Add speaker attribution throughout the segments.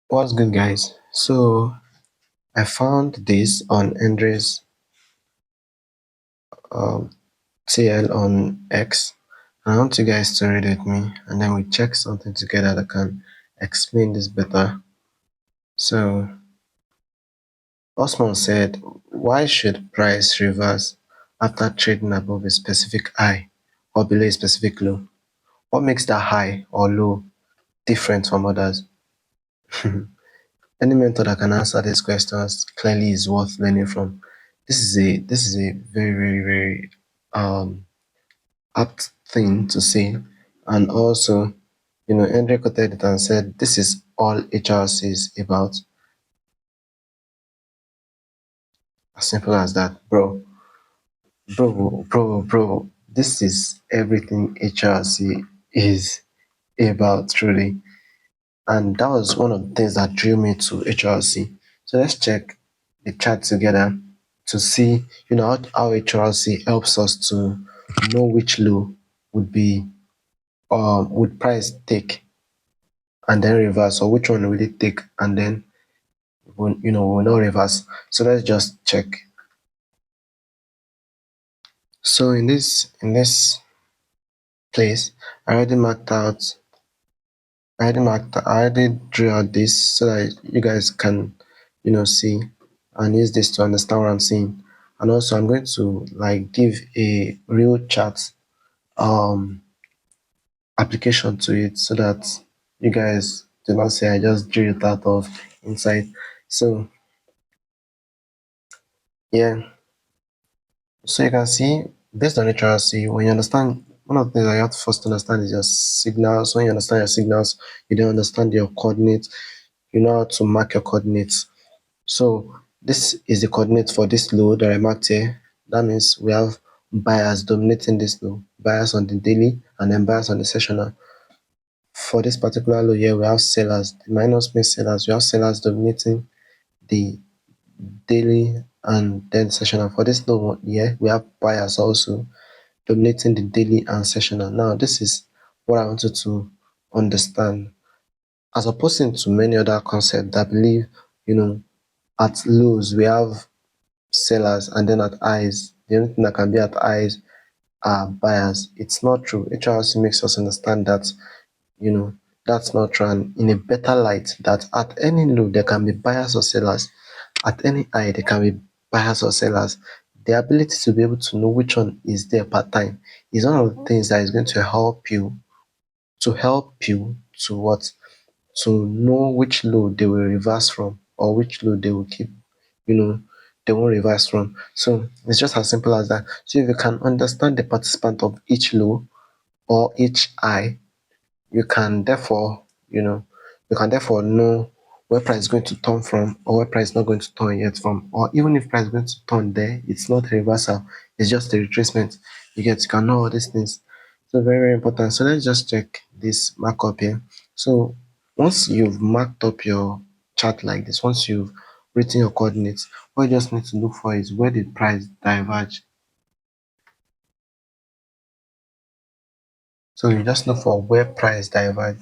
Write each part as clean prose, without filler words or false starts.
Speaker 1: What's good, guys? So I found this on Andre's um, TL on X. I want you guys to read with me, and then we check something together that can explain this better. So Osman said, "Why should price reverse after trading above a specific high or below a specific low? What makes that high or low different from others?" Any mentor that can answer these questions clearly is worth learning from. This is a very, very, very apt thing to say. And also, Andre quoted it and said, "This is all HRC is about." As simple as that, bro. This is everything HRC is about, truly. And that was one of the things that drew me to HRC. So let's check the chart together to see, how HRC helps us to know which low would be would price take and then reverse, or which one will it take and then will not reverse. So let's just check. So in this place, I already drew out this so that you guys can see and use this to understand what I'm saying. And also I'm going to like give a real chart um application to it so that you guys do not say I just drew it out of inside. So yeah, so you can see based on HRC, when you understand, one of the things that you have to first understand is your signals. When you understand your signals, you then understand your coordinates. You know how to mark your coordinates. So this is the coordinate for this low that I marked here. That means we have buyers dominating this low, buyers on the daily and then buyers on the sessional. For this particular low here, we have sellers. The minus means sellers. We have sellers dominating the daily and then sessional. For this low one here, we have buyers also dominating the daily and sessional. Now, this is what I wanted to understand. As opposed to many other concepts that believe, you know, at lows we have sellers and then at highs, the only thing that can be at highs are buyers. It's not true. HRC makes us understand that, you know, that's not true, and in a better light that at any low there can be buyers or sellers. At any high there can be buyers or sellers. The ability to be able to know which one is there per time is one of the things that is going to help you to what? To know which load they will reverse from or which load they will keep, you know, they won't reverse from. So it's just as simple as that. So if you can understand the participant of each low or each high, you can therefore, know where price is going to turn from or where price is not going to turn yet from. Or even if price is going to turn there, it's not a reversal, it's just a retracement. You can know all these things. So very, very important. So let's just check this markup here. So once you've marked up your chart like this, once you've written your coordinates, what you just need to look for is where the price diverge. So you just look for where price diverge.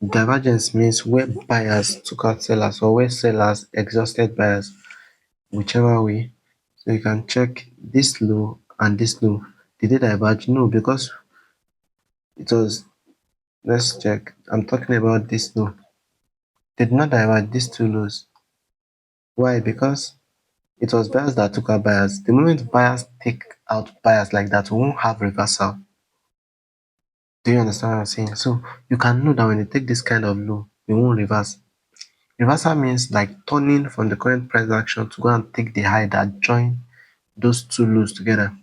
Speaker 1: Divergence means where buyers took out sellers or where sellers exhausted buyers, whichever way. So you can check this low and this low. Did they diverge? No, because it was, let's check. I'm talking about this low. They did not diverge these two lows. Why? Because it was buyers that took out buyers. The moment buyers take out buyers like that, we won't have reversal. Do you understand what I'm saying? So you can know that when you take this kind of low, you won't reverse. Reversal means like turning from the current price action to go and take the high that join those two lows together.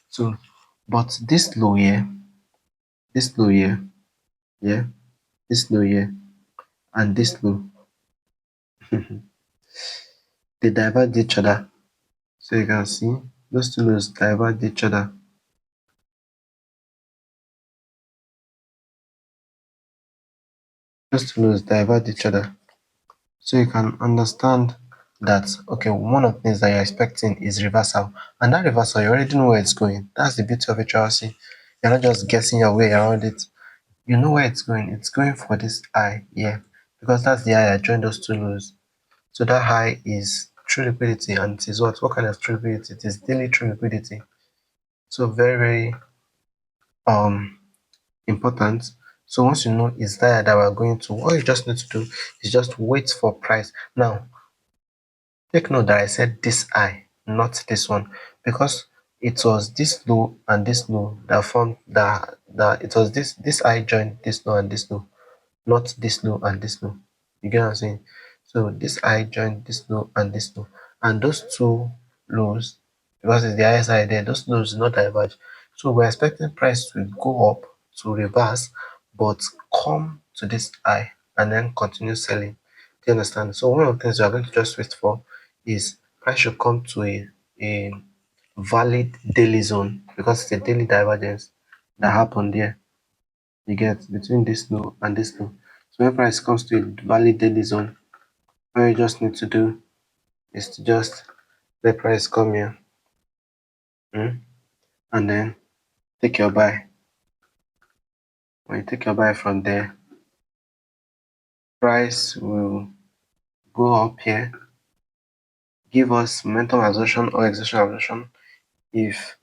Speaker 1: So, but this low here, yeah, this low here, and this low, they diverge each other. So you can see those two lows diverge each other. Those two lows diverge each other. So you can understand that, okay, one of the things that you're expecting is reversal, and that reversal you already know where it's going. That's the beauty of HRC. You're not just guessing your way around it. You know where it's going. It's going for this eye here. because that's the high that joined those two lows. So that high is true liquidity, and it is what? What kind of true liquidity? It is daily true liquidity. So very, very um important. So once you know it's there that we're going to, all you just need to do is just wait for price. Now take note that I said this high, not this one, because it was this low and this low that formed that it was this high joined this low and this low, not this low and this low. You get what I'm saying? So this high joined this low and this low, and those two lows, because it's the highest high there, those lows do not diverge. So we're expecting price to go up, to reverse, but come to this high and then continue selling. Do you understand? So one of the things we are going to just wait for is price should come to a valid daily zone, because it's a daily divergence that happened there. You get between this low and this low. So when price comes to a valid daily zone, all you just need to do is to just let price come here, and then take your buy. When you take your buy from there, price will go up here, give us momentum absorption or exhaustion absorption. If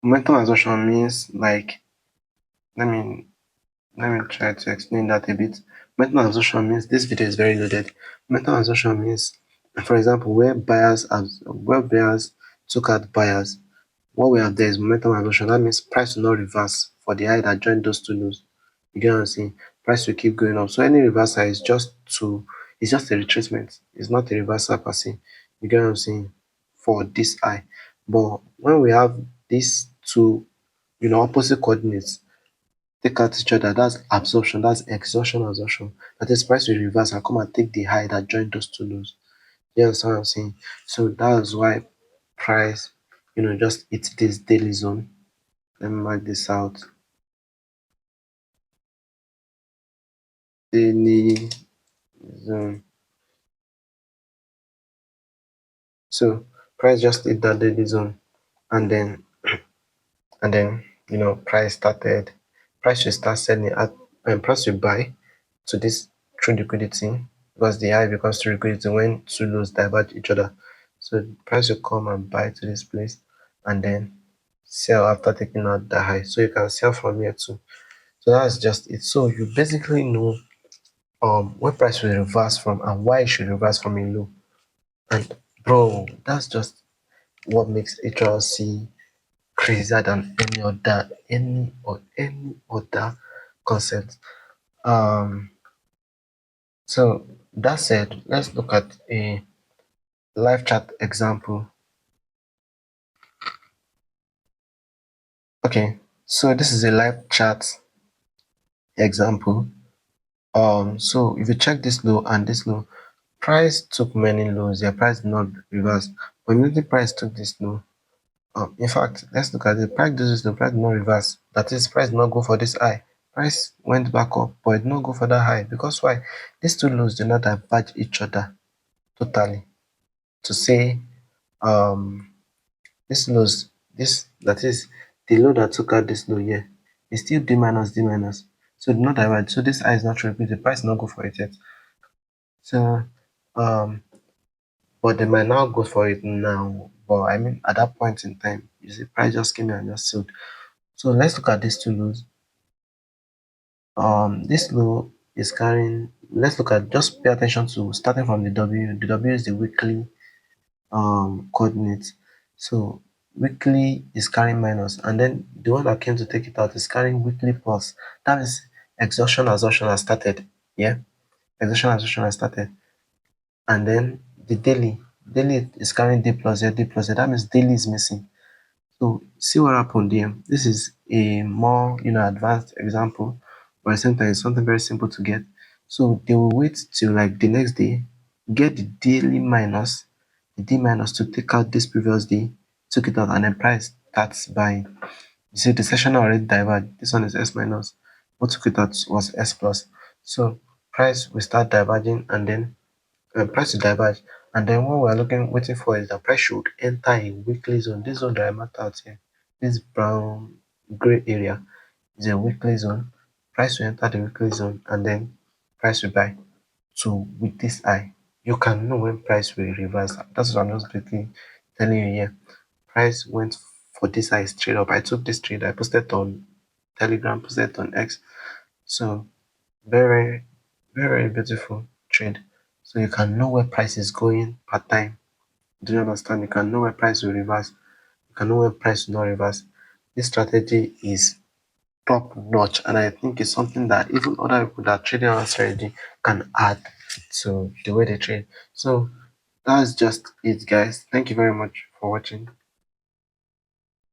Speaker 1: momentum absorption means like, let me let me try to explain that a bit. Momentum absorption means, this video is very loaded. Momentum absorption means, for example, where buyers took out buyers, what we have there is momentum absorption. That means price will not reverse for the high that joined those two lows. You get what I'm saying? Price will keep going up. So any reversal is it's just a retracement. It's not a reversal per se. You get what I'm saying? For this high. But when we have these two, opposite coordinates take out each other, that's absorption, that's exhaustion, absorption. That is, price will reverse and come and take the high that joined those two lows. You understand what I'm saying? So that's why price, just hit this daily zone. Let me mark this out. Daily zone. So price just hit that daily zone, and then price should start selling at, and price should buy to this true liquidity, because the high becomes true liquidity when two lows diverge each other. So price will come and buy to this place, and then sell after taking out the high. So you can sell from here too. So that's just it. So you basically know where price will reverse from and why it should reverse from a low. And bro, that's just what makes HRC crazier than any other concept. Um so that said, let's look at a live chat example. Okay, so this is a live chat example. So if you check this low and this low, price took many lows. Yeah, price did not reverse. But immediately price took this low. In fact, let's look at the price do this low, price did not reverse. That is, price did not go for this high. Price went back up, but it did not go for that high. Because why? These two lows do not diverge each other totally. To say this lows, this that is the low that took out this low here, is still D minus D minus. So it did not diverge. So this high is not repeated. The price did not go for it yet. So but they might now go for it now. But I mean, at that point in time, you see, price just came in and just sold. So let's look at these two lows. This low is carrying. Let's look at, just pay attention to starting from the W. The W is the weekly coordinate. So weekly is carrying minus, and then the one that came to take it out is carrying weekly plus. That means exhaustion absorption has started. Yeah, exhaustion absorption has started. And then the daily is carrying D plus Z, D plus Z. That means daily is missing. So see what happened here. This is a more advanced example, but at the same time it's something very simple to get. So they will wait till like the next day, get the daily minus, the D minus, to take out this previous day, took it out, and then price starts buying. You see the session already diverged. This one is S minus. What took it out was S plus. So price will start diverging, and then price will diverge, and then what we're waiting for is that price should enter a weekly zone. This zone that I marked out here, this brown gray area, is a weekly zone. price will enter the weekly zone and then price will buy. So with this eye, you can know when price will reverse. That's what I'm just quickly telling you here. Price went for this eye straight up. I took this trade, I posted it on Telegram, posted it on X. So very, very beautiful trade. So you can know where price is going per time. Do you understand? You can know where price will reverse. You can know where price will not reverse. This strategy is top notch, and I think it's something that even other people that trading on strategy can add to the way they trade. So that's just it, guys. Thank you very much for watching.